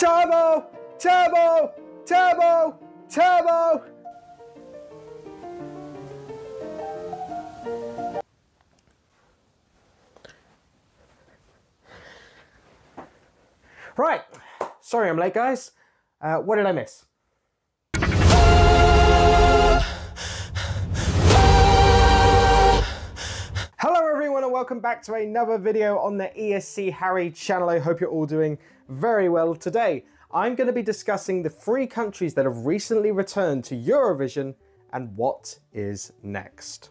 Turbo! Turbo! Turbo! Turbo! Right, sorry I'm late, guys. What did I miss? Hello everyone and welcome back to another video on the ESC Harry channel. I hope you're all doing very well today. I'm going to be discussing the 3 countries that have recently returned to Eurovision and what is next.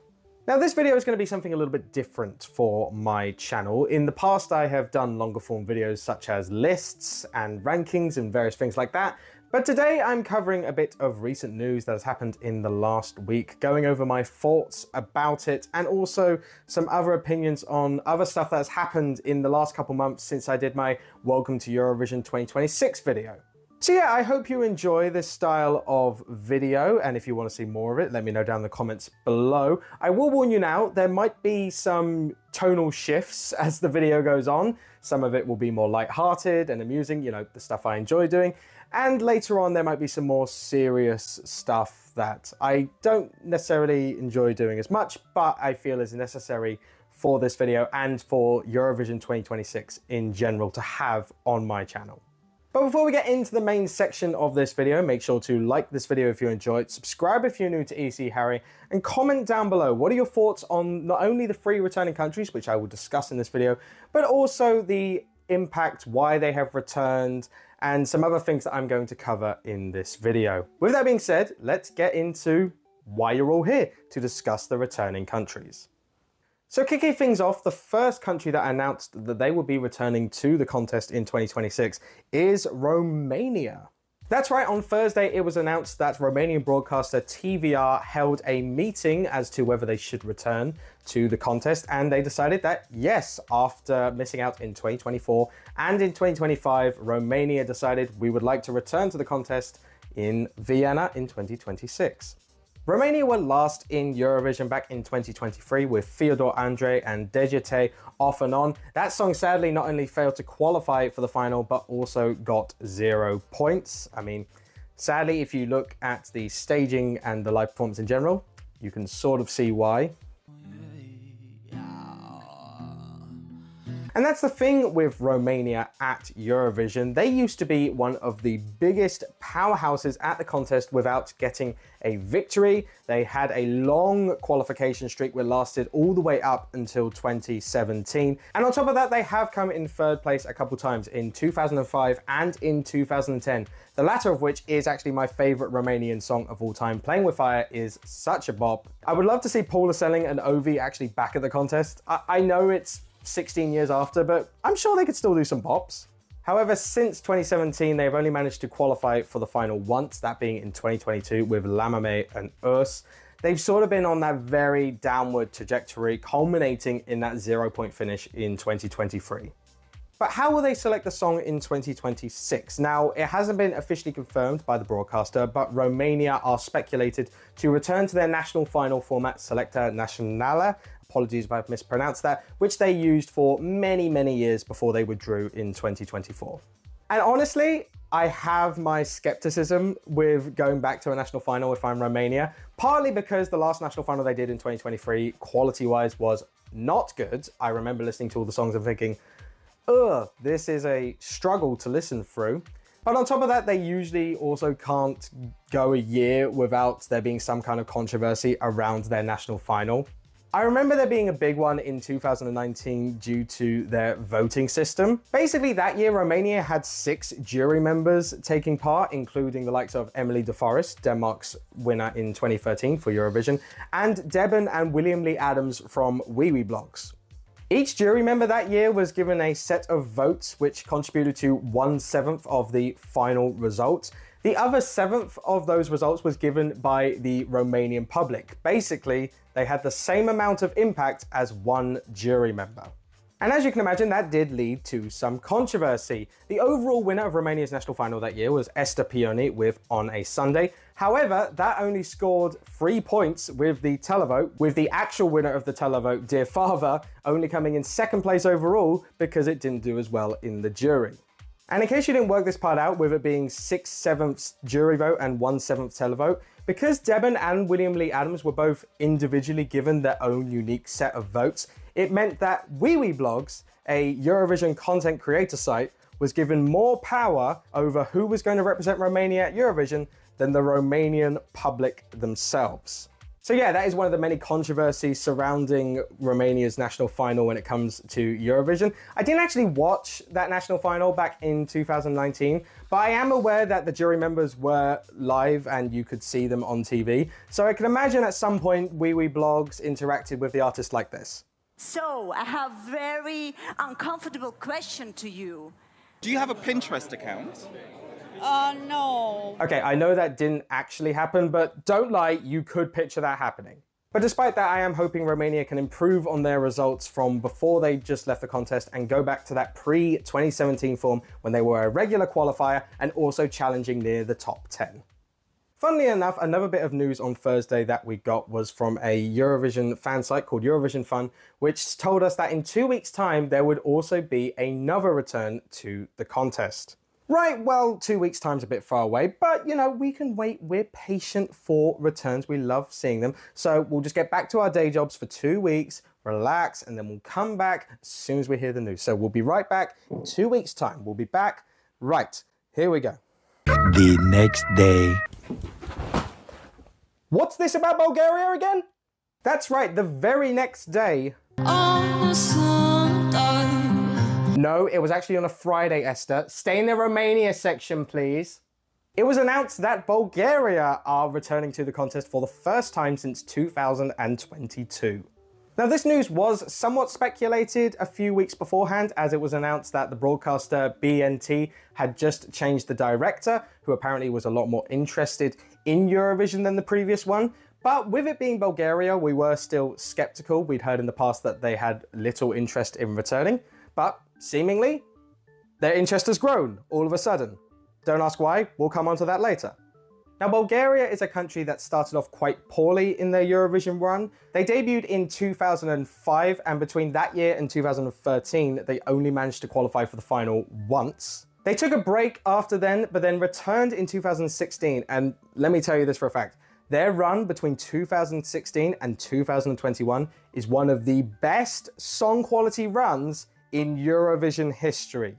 Now this video is going to be something a little bit different for my channel. In the past I have done longer form videos such as lists and rankings and various things like that. But today I'm covering a bit of recent news that has happened in the last week, going over my thoughts about it and also some other opinions on other stuff that has happened in the last couple months since I did my Welcome to Eurovision 2026 video. So yeah, I hope you enjoy this style of video, and if you want to see more of it, let me know down in the comments below. I will warn you now, there might be some tonal shifts as the video goes on. Some of it will be more light-hearted and amusing, you know, the stuff I enjoy doing. And later on, there might be some more serious stuff that I don't necessarily enjoy doing as much, but I feel is necessary for this video and for Eurovision 2026 in general to have on my channel. But before we get into the main section of this video, make sure to like this video if you enjoyed, subscribe if you're new to ESC Harry, and comment down below what are your thoughts on not only the 3 returning countries, which I will discuss in this video, but also the impact, why they have returned, and some other things that I'm going to cover in this video. With that being said, let's get into why you're all here to discuss the returning countries. So kicking things off, the first country that announced that they will be returning to the contest in 2026 is Romania. That's right, on Thursday it was announced that Romanian broadcaster TVR held a meeting as to whether they should return to the contest, and they decided that yes, after missing out in 2024 and in 2025, Romania decided we would like to return to the contest in Vienna in 2026. Romania were last in Eurovision back in 2023 with Fyodor Andrei and Degete off and on. That song sadly not only failed to qualify for the final, but also got 0 points. I mean, sadly, if you look at the staging and the live performance in general, you can sort of see why. And that's the thing with Romania at Eurovision. They used to be one of the biggest powerhouses at the contest without getting a victory. They had a long qualification streak that lasted all the way up until 2017. And on top of that, they have come in 3rd place a couple times in 2005 and in 2010. The latter of which is actually my favorite Romanian song of all time. Playing with Fire is such a bop. I would love to see Paula Selling and Ovi actually back at the contest. I know it's 16 years after, but I'm sure they could still do some pops. However, since 2017, they've only managed to qualify for the final once, that being in 2022 with Lamame and Urs. They've sort of been on that very downward trajectory, culminating in that 0-point finish in 2023. But how will they select the song in 2026? Now, it hasn't been officially confirmed by the broadcaster, but Romania are speculated to return to their national final format, Selecta Națională. Apologies if I've mispronounced that, which they used for many, many years before they withdrew in 2024. And honestly, I have my skepticism with going back to a national final if I'm Romania, partly because the last national final they did in 2023, quality-wise, was not good. I remember listening to all the songs and thinking, ugh, this is a struggle to listen through. But on top of that, they usually also can't go a year without there being some kind of controversy around their national final. I remember there being a big one in 2019 due to their voting system. Basically, that year, Romania had 6 jury members taking part, including the likes of Emily de Forest, Denmark's winner in 2013 for Eurovision, and Deben and William Lee Adams from Wee Wee Blogs. Each jury member that year was given a set of votes which contributed to 1/7 of the final result. The other 7th of those results was given by the Romanian public. Basically, they had the same amount of impact as one jury member. And as you can imagine, that did lead to some controversy. The overall winner of Romania's national final that year was Esther Pioni with On a Sunday. However, that only scored 3 points with the televote, with the actual winner of the televote, Dear Father, only coming in 2nd place overall because it didn't do as well in the jury. And in case you didn't work this part out, with it being 6/7 jury vote and 1/7 televote, because Devon and William Lee Adams were both individually given their own unique set of votes, it meant that WeWeBlogs, a Eurovision content creator site, was given more power over who was going to represent Romania at Eurovision than the Romanian public themselves. So yeah, that is one of the many controversies surrounding Romania's national final when it comes to Eurovision. I didn't actually watch that national final back in 2019, but I am aware that the jury members were live and you could see them on TV. So I can imagine at some point WeWeBlogs interacted with the artist like this. So I have a very uncomfortable question to you. Do you have a Pinterest account? No. Okay, I know that didn't actually happen, but don't lie, you could picture that happening. But despite that, I am hoping Romania can improve on their results from before they just left the contest and go back to that pre-2017 form when they were a regular qualifier and also challenging near the top 10. Funnily enough, another bit of news on Thursday that we got was from a Eurovision fan site called Eurovision Fun, which told us that in 2 weeks' time, there would also be another return to the contest. Right, well, 2 weeks' time's a bit far away, but you know, we can wait. We're patient for returns. We love seeing them. So we'll just get back to our day jobs for 2 weeks, relax, and then we'll come back as soon as we hear the news. So we'll be right back in 2 weeks' time. We'll be back. Right, here we go. The next day. What's this about Bulgaria again? That's right, the very next day. No, it was actually on a Friday, Esther. Stay in the Romania section, please. It was announced that Bulgaria are returning to the contest for the first time since 2022. Now, this news was somewhat speculated a few weeks beforehand, as it was announced that the broadcaster BNT had just changed the director, who apparently was a lot more interested in Eurovision than the previous one. But with it being Bulgaria, we were still skeptical. We'd heard in the past that they had little interest in returning, but seemingly their interest has grown all of a sudden. Don't ask why, we'll come on to that later. Now, Bulgaria is a country that started off quite poorly in their Eurovision run. They debuted in 2005, and between that year and 2013, they only managed to qualify for the final once. They took a break after then, but then returned in 2016, and let me tell you this for a fact. Their run between 2016 and 2021 is one of the best song quality runs in Eurovision history.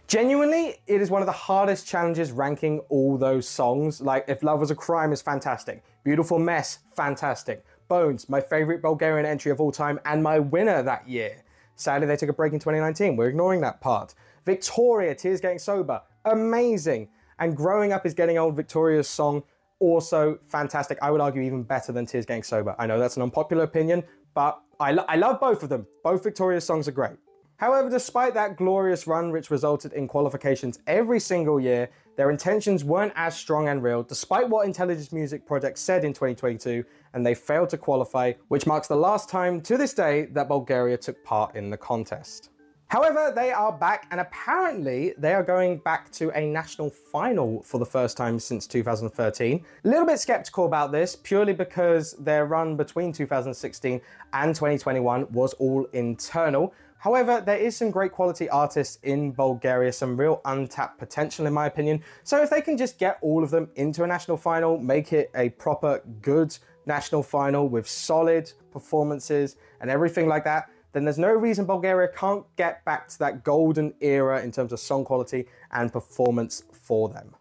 Genuinely, it is one of the hardest challenges ranking all those songs. Like, If Love Was a Crime is fantastic. Beautiful Mess, fantastic. Bones, my favorite Bulgarian entry of all time and my winner that year. Sadly, they took a break in 2019. We're ignoring that part. Victoria, Tears Getting Sober, amazing. And Growing Up is Getting Old, Victoria's song, also fantastic. I would argue even better than Tears Getting Sober. I know that's an unpopular opinion, but I love both of them. Both Victoria's songs are great. However, despite that glorious run, which resulted in qualifications every single year, their intentions weren't as strong and real, despite what Intelligence Music Project said in 2022, and they failed to qualify, which marks the last time to this day that Bulgaria took part in the contest. However, they are back, and apparently they are going back to a national final for the first time since 2013. A little bit skeptical about this, purely because their run between 2016 and 2021 was all internal. However, there is some great quality artists in Bulgaria, some real untapped potential in my opinion. So if they can just get all of them into a national final, make it a proper good national final with solid performances and everything like that, then there's no reason Bulgaria can't get back to that golden era in terms of song quality and performance for them.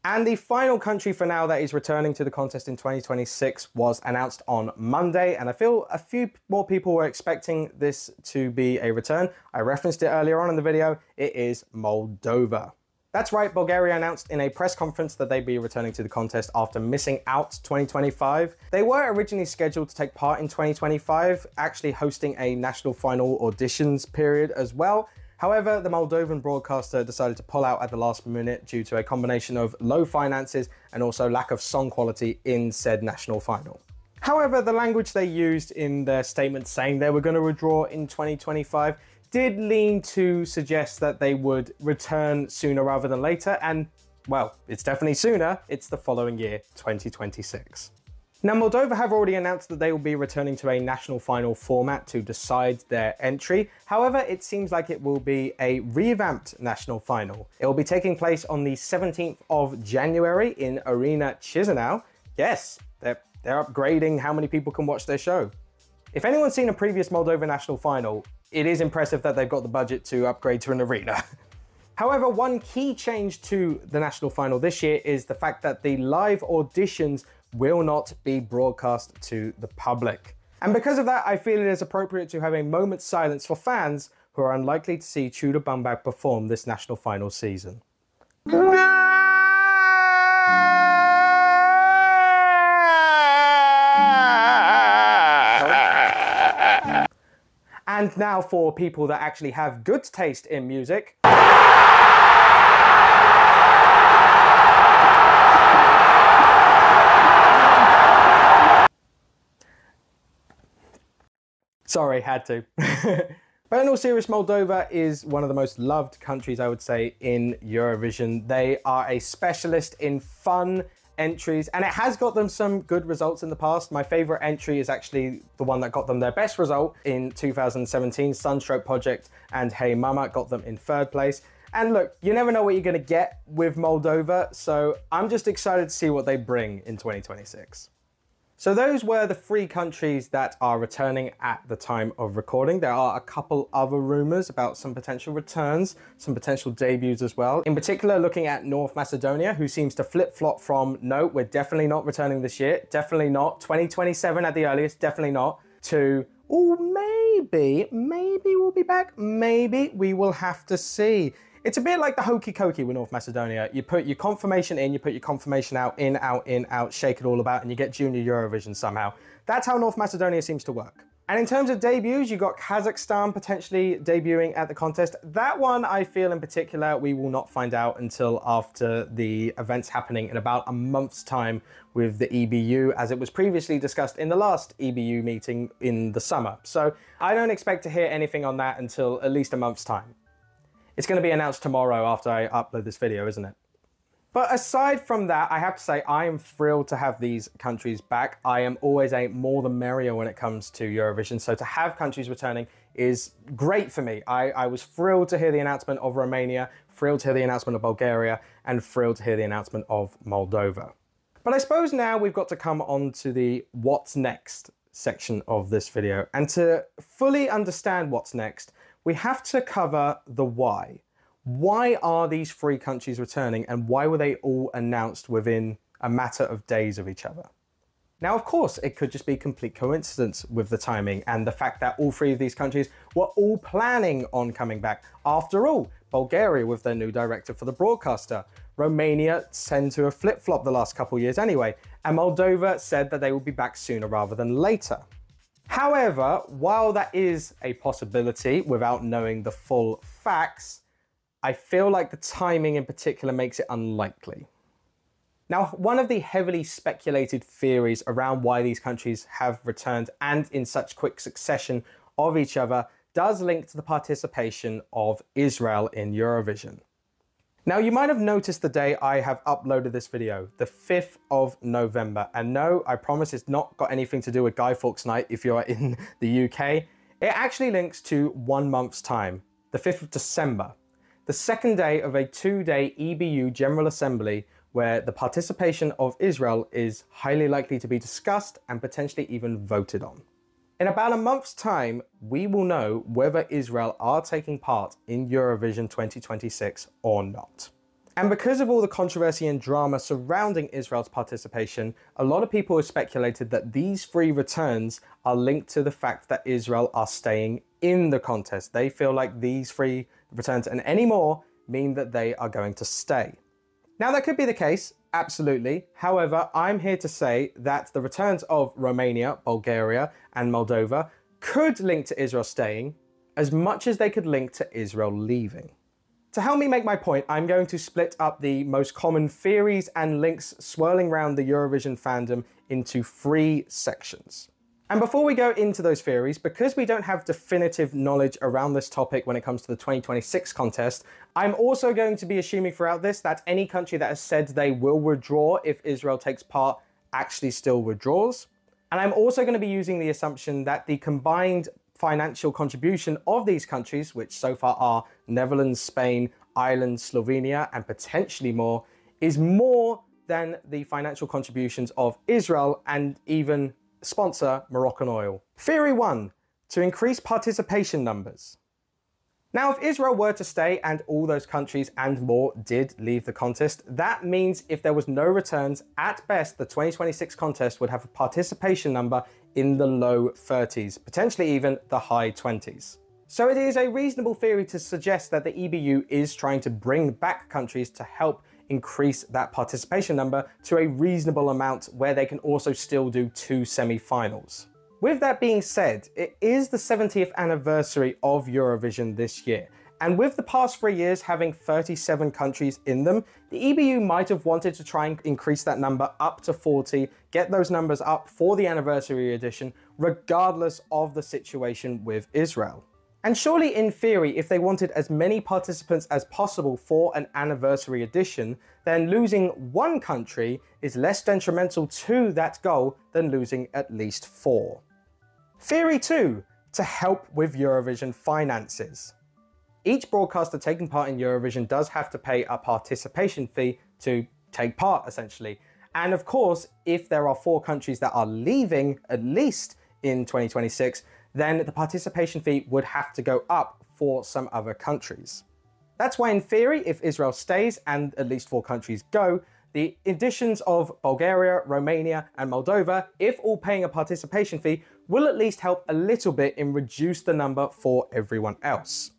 And the final country for now that is returning to the contest in 2026 was announced on Monday, and I feel a few more people were expecting this to be a return. I referenced it earlier on in the video. It is Moldova. That's right, Bulgaria announced in a press conference that they'd be returning to the contest after missing out 2025. They were originally scheduled to take part in 2025, actually hosting a national final auditions period as well. However, the Moldovan broadcaster decided to pull out at the last minute due to a combination of low finances and also lack of song quality in said national final. However, the language they used in their statement saying they were going to withdraw in 2025 did lean to suggest that they would return sooner rather than later, and well, it's definitely sooner. It's the following year, 2026. Now, Moldova have already announced that they will be returning to a national final format to decide their entry. However, it seems like it will be a revamped national final. It will be taking place on the 17th of January in Arena Chisinau. Yes, they're upgrading how many people can watch their show. If anyone's seen a previous Moldova national final, it is impressive that they've got the budget to upgrade to an arena. However, one key change to the national final this year is the fact that the live auditions will not be broadcast to the public. And because of that, I feel it is appropriate to have a moment's silence for fans who are unlikely to see Tudor Bumback perform this national final season. And now for people that actually have good taste in music. Sorry, had to. But in all seriousness, Moldova is one of the most loved countries, I would say, in Eurovision. They are a specialist in fun entries, and it has got them some good results in the past. My favorite entry is actually the one that got them their best result in 2017. Sunstroke Project and Hey Mama got them in 3rd place. And look, you never know what you're going to get with Moldova, so I'm just excited to see what they bring in 2026. So those were the 3 countries that are returning at the time of recording. There are a couple other rumours about some potential returns, some potential debuts as well. In particular, looking at North Macedonia, who seems to flip-flop from, no, we're definitely not returning this year, definitely not, 2027 at the earliest, definitely not, to, oh, maybe we'll be back, maybe, we will have to see. It's a bit like the hokey cokey with North Macedonia. You put your confirmation in, you put your confirmation out, in, out, shake it all about, and you get Junior Eurovision somehow. That's how North Macedonia seems to work. And in terms of debuts, you got Kazakhstan potentially debuting at the contest. That one, I feel in particular, we will not find out until after the events happening in about a month's time with the EBU, as it was previously discussed in the last EBU meeting in the summer. So I don't expect to hear anything on that until at least a month's time. It's going to be announced tomorrow after I upload this video, isn't it? But aside from that, I have to say I am thrilled to have these countries back. I am always a more the merrier when it comes to Eurovision, so to have countries returning is great for me. I was thrilled to hear the announcement of Romania, thrilled to hear the announcement of Bulgaria, and thrilled to hear the announcement of Moldova. But I suppose now we've got to come on to the what's next section of this video. And to fully understand what's next, we have to cover the why. Why are these 3 countries returning, and why were they all announced within a matter of days of each other? Now, of course, it could just be complete coincidence with the timing and the fact that all 3 of these countries were all planning on coming back. After all, Bulgaria with their new director for the broadcaster, Romania tend to have flip-flopped the last couple of years anyway, and Moldova said that they would be back sooner rather than later. However, while that is a possibility without knowing the full facts, I feel like the timing in particular makes it unlikely. Now, one of the heavily speculated theories around why these countries have returned and in such quick succession of each other does link to the participation of Israel in Eurovision. Now, you might have noticed the day I have uploaded this video, the 5th of November. And no, I promise it's not got anything to do with Guy Fawkes Night if you're in the UK. It actually links to 1 month's time, the 5th of December, the second day of a 2-day EBU General Assembly where the participation of Israel is highly likely to be discussed and potentially even voted on. In about a month's time, we will know whether Israel are taking part in Eurovision 2026 or not. And because of all the controversy and drama surrounding Israel's participation, a lot of people have speculated that these 3 returns are linked to the fact that Israel are staying in the contest. They feel like these 3 returns and any more mean that they are going to stay. Now, that could be the case, absolutely. However, I'm here to say that the returns of Romania, Bulgaria, and Moldova could link to Israel staying as much as they could link to Israel leaving. To help me make my point, I'm going to split up the most common theories and links swirling around the Eurovision fandom into 3 sections. And before we go into those theories, because we don't have definitive knowledge around this topic when it comes to the 2026 contest, I'm also going to be assuming throughout this that any country that has said they will withdraw if Israel takes part actually still withdraws. And I'm also going to be using the assumption that the combined financial contribution of these countries, which so far are Netherlands, Spain, Ireland, Slovenia, and potentially more, is more than the financial contributions of Israel and even sponsor Moroccan oil. Theory 1, to increase participation numbers. Now, if Israel were to stay and all those countries and more did leave the contest, that means if there was no returns, at best, the 2026 contest would have a participation number in the low 30s, potentially even the high 20s. So it is a reasonable theory to suggest that the EBU is trying to bring back countries to help increase that participation number to a reasonable amount where they can also still do 2 semi-finals. With that being said, it is the 70th anniversary of Eurovision this year, and with the past 3 years having 37 countries in them, the EBU might have wanted to try and increase that number up to 40, get those numbers up for the anniversary edition, regardless of the situation with Israel. And surely in theory, if they wanted as many participants as possible for an anniversary edition, then losing one country is less detrimental to that goal than losing at least 4. Theory 2, to help with Eurovision finances. Each broadcaster taking part in Eurovision does have to pay a participation fee to take part, essentially. And of course, if there are 4 countries that are leaving, at least in 2026, then the participation fee would have to go up for some other countries. That's why in theory, if Israel stays and at least 4 countries go, the additions of Bulgaria, Romania, and Moldova, if all paying a participation fee, will at least help a little bit in reduce the number for everyone else.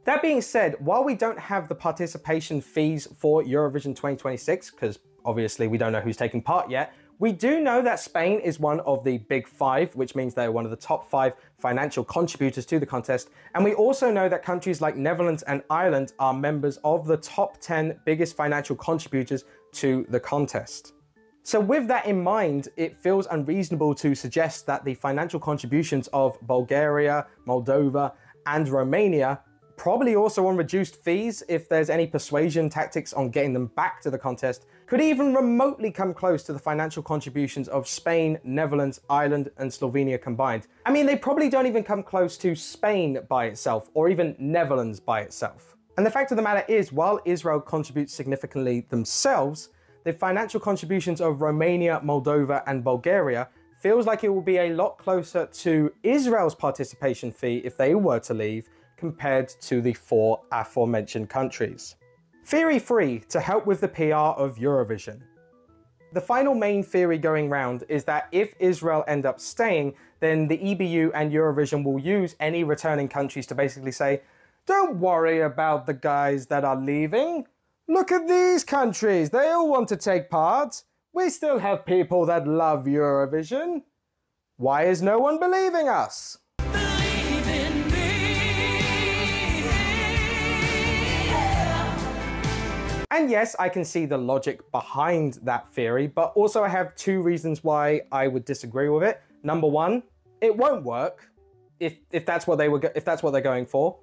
That being said, while we don't have the participation fees for Eurovision 2026, because obviously we don't know who's taking part yet, we do know that Spain is one of the big 5, which means they're one of the top 5 financial contributors to the contest. And we also know that countries like Netherlands and Ireland are members of the top 10 biggest financial contributors to the contest. So with that in mind, it feels unreasonable to suggest that the financial contributions of Bulgaria, Moldova, and Romania, probably also on reduced fees if there's any persuasion tactics on getting them back to the contest, could even remotely come close to the financial contributions of Spain, Netherlands, Ireland, and Slovenia combined. I mean, they probably don't even come close to Spain by itself, or even Netherlands by itself. And the fact of the matter is, while Israel contributes significantly themselves, the financial contributions of Romania, Moldova, and Bulgaria feels like it will be a lot closer to Israel's participation fee if they were to leave, compared to the 4 aforementioned countries. Theory 3, to help with the PR of Eurovision. The final main theory going round is that if Israel end up staying, then the EBU and Eurovision will use any returning countries to basically say, don't worry about the guys that are leaving. Look at these countries, they all want to take part. We still have people that love Eurovision. Why is no one believing us? And yes, I can see the logic behind that theory, but also I have 2 reasons why I would disagree with it. Number 1, it won't work if that's what they're going for.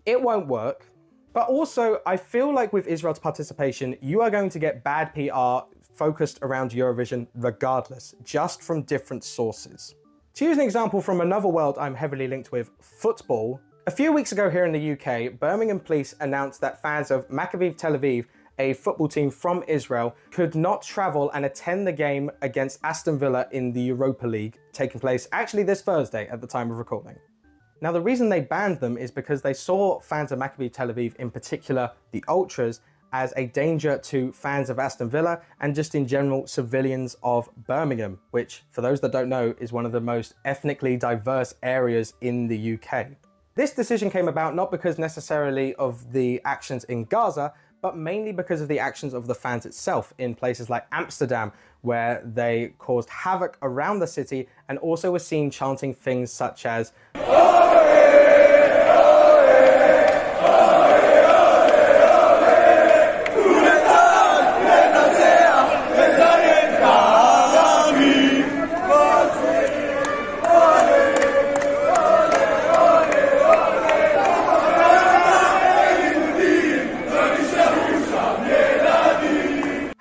It won't work. But also, I feel like with Israel's participation, you are going to get bad PR focused around Eurovision regardless, just from different sources. To use an example from another world I'm heavily linked with, football. A few weeks ago here in the UK, Birmingham police announced that fans of MacLeod Tel Aviv, a football team from Israel, could not travel and attend the game against Aston Villa in the Europa League, taking place actually this Thursday at the time of recording. Now, the reason they banned them is because they saw fans of MacLeod Tel Aviv, in particular the Ultras, as a danger to fans of Aston Villa and just in general civilians of Birmingham, which, for those that don't know, is one of the most ethnically diverse areas in the UK. This decision came about not because necessarily of the actions in Gaza, but mainly because of the actions of the fans itself in places like Amsterdam, where they caused havoc around the city and also were seen chanting things such as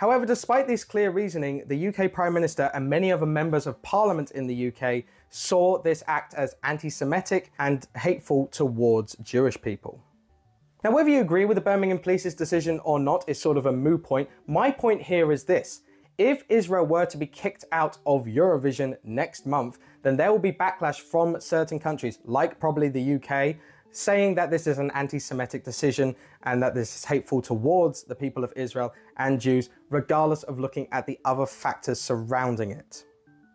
However, despite this clear reasoning, the UK Prime Minister and many other members of Parliament in the UK saw this act as anti-Semitic and hateful towards Jewish people. Now, whether you agree with the Birmingham Police's decision or not is sort of a moot point. My point here is this. If Israel were to be kicked out of Eurovision next month, then there will be backlash from certain countries, like probably the UK, saying that this is an anti-Semitic decision and that this is hateful towards the people of Israel and Jews, regardless of looking at the other factors surrounding it.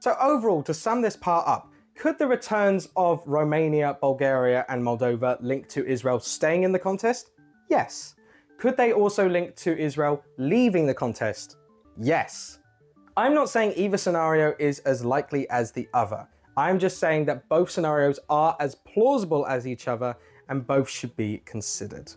So overall, to sum this part up, could the returns of Romania, Bulgaria and Moldova link to Israel staying in the contest? Yes. Could they also link to Israel leaving the contest? Yes. I'm not saying either scenario is as likely as the other. I'm just saying that both scenarios are as plausible as each other and both should be considered.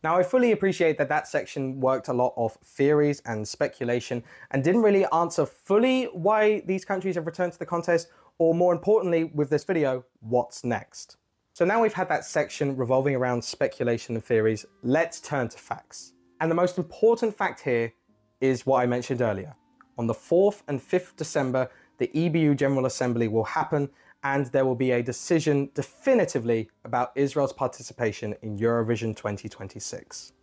Now, I fully appreciate that that section worked a lot of theories and speculation and didn't really answer fully why these countries have returned to the contest, or more importantly with this video, what's next. So now we've had that section revolving around speculation and theories, let's turn to facts. And the most important fact here is what I mentioned earlier. On the 4th and 5th December, the EBU General Assembly will happen and there will be a decision definitively about Israel's participation in Eurovision 2026.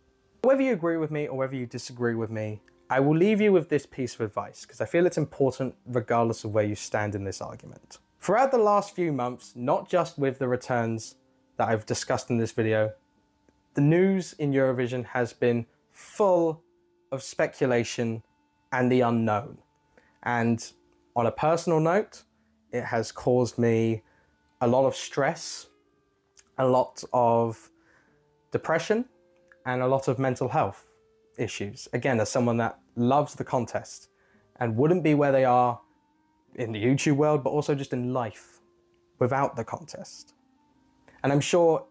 Whether you agree with me or whether you disagree with me, I will leave you with this piece of advice because I feel it's important regardless of where you stand in this argument. Throughout the last few months, not just with the returns that I've discussed in this video, the news in Eurovision has been full of speculation and the unknown. And on a personal note, it has caused me a lot of stress, a lot of depression, and a lot of mental health issues. Again, as someone that loves the contest and wouldn't be where they are in the YouTube world, but also just in life without the contest. And I'm sure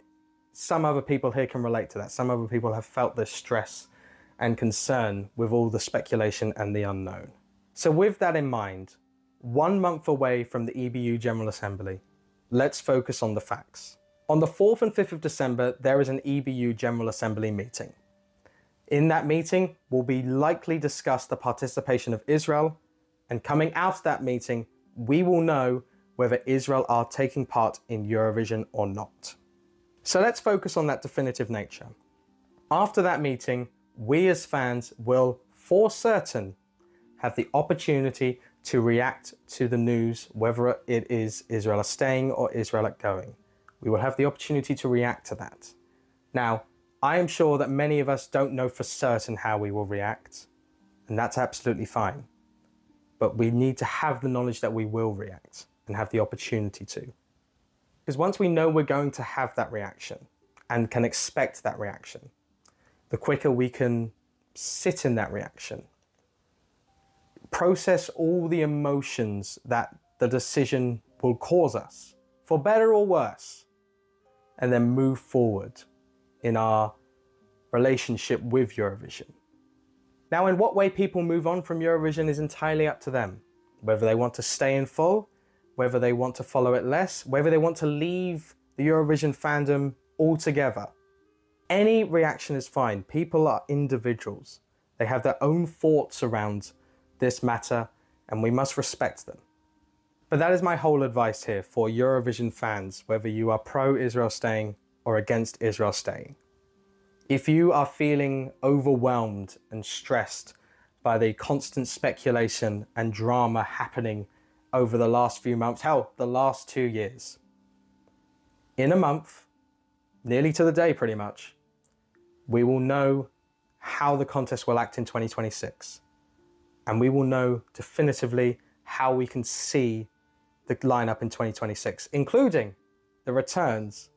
some other people here can relate to that. Some other people have felt this stress and concern with all the speculation and the unknown. So with that in mind, 1 month away from the EBU General Assembly, let's focus on the facts. On the 4th and 5th of December, there is an EBU General Assembly meeting. In that meeting, will be likely discuss the participation of Israel, and coming out of that meeting, we will know whether Israel are taking part in Eurovision or not. So let's focus on that definitive nature. After that meeting, we as fans will, for certain, have the opportunity to react to the news, whether it is Israel are staying or Israel are going. We will have the opportunity to react to that. Now, I am sure that many of us don't know for certain how we will react, and that's absolutely fine. But we need to have the knowledge that we will react and have the opportunity to. Because once we know we're going to have that reaction and can expect that reaction, the quicker we can sit in that reaction, process all the emotions that the decision will cause us, for better or worse, and then move forward in our relationship with Eurovision. Now, in what way people move on from Eurovision is entirely up to them. Whether they want to stay in full, whether they want to follow it less, whether they want to leave the Eurovision fandom altogether. Any reaction is fine. People are individuals. They have their own thoughts around this matter, and we must respect them. But that is my whole advice here for Eurovision fans, whether you are pro-Israel staying or against Israel staying. If you are feeling overwhelmed and stressed by the constant speculation and drama happening over the last few months, hell, the last 2 years, in a month, nearly to the day pretty much, we will know how the contest will act in 2026. And we will know definitively how we can see the lineup in 2026, including the returns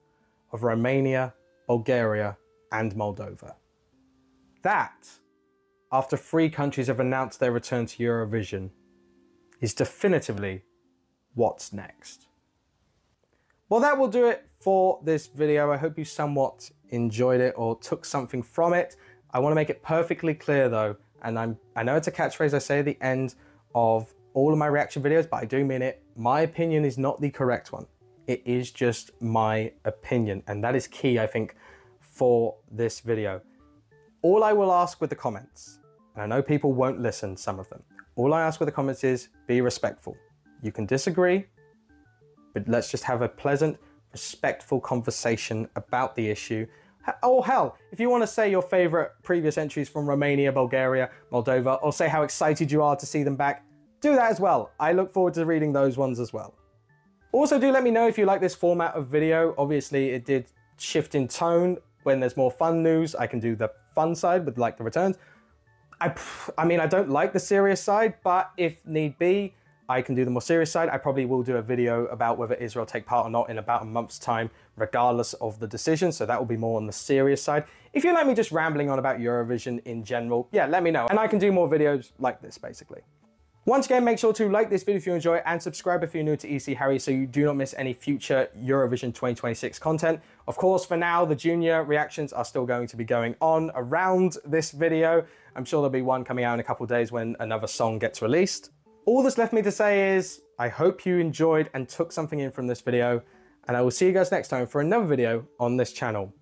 of Romania, Bulgaria, and Moldova. That, after 3 countries have announced their return to Eurovision, is definitively what's next. Well, that will do it for this video. I hope you somewhat enjoyed it or took something from it. I want to make it perfectly clear though, and I know it's a catchphrase I say at the end of all of my reaction videos, but I do mean it. My opinion is not the correct one. It is just my opinion, and that is key, I think, for this video. All I will ask with the comments, And I know people won't listen, some of them. All I ask with the comments is be respectful. You can disagree, but let's just have a pleasant, respectful conversation about the issue. Oh hell, if you want to say your favorite previous entries from Romania, Bulgaria, Moldova, or say how excited you are to see them back, do that as well. I look forward to reading those ones as well. Also, do let me know if you like this format of video. Obviously, it did shift in tone. When there's more fun news, I can do the fun side with like the returns. I mean, I don't like the serious side, but if need be, I can do the more serious side. I probably will do a video about whether Israel take part or not in about a month's time, regardless of the decision. So that will be more on the serious side. If you like me just rambling on about Eurovision in general, yeah, let me know. And I can do more videos like this, basically. Once again, make sure to like this video if you enjoy it and subscribe if you're new to EC Harry so you do not miss any future Eurovision 2026 content. Of course, for now, the junior reactions are still going to be going on around this video. I'm sure there'll be one coming out in a couple of days when another song gets released. All that's left me to say is, I hope you enjoyed and took something in from this video, and I will see you guys next time for another video on this channel.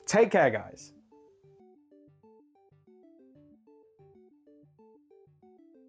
Take care, guys.